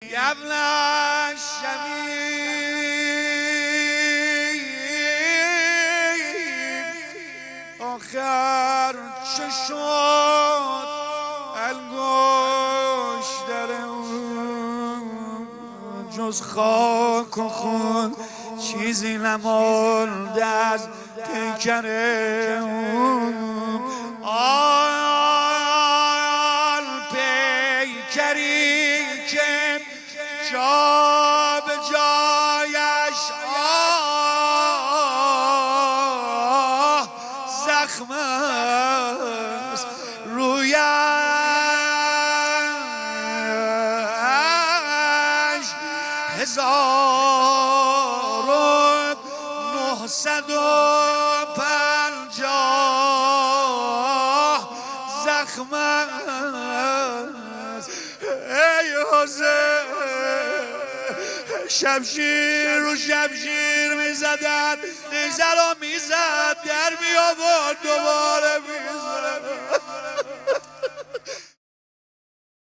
ابن الشبیب آخر چه شد انگشتر جز خاک و خون چیزی نماند از پیکر آن پیکری که جا به جایش زخم است رویش 1950 زخم است. ای حسین شمشیر رو شمشیر میزدن نیزه رو میزد در میآورد دوباره میزد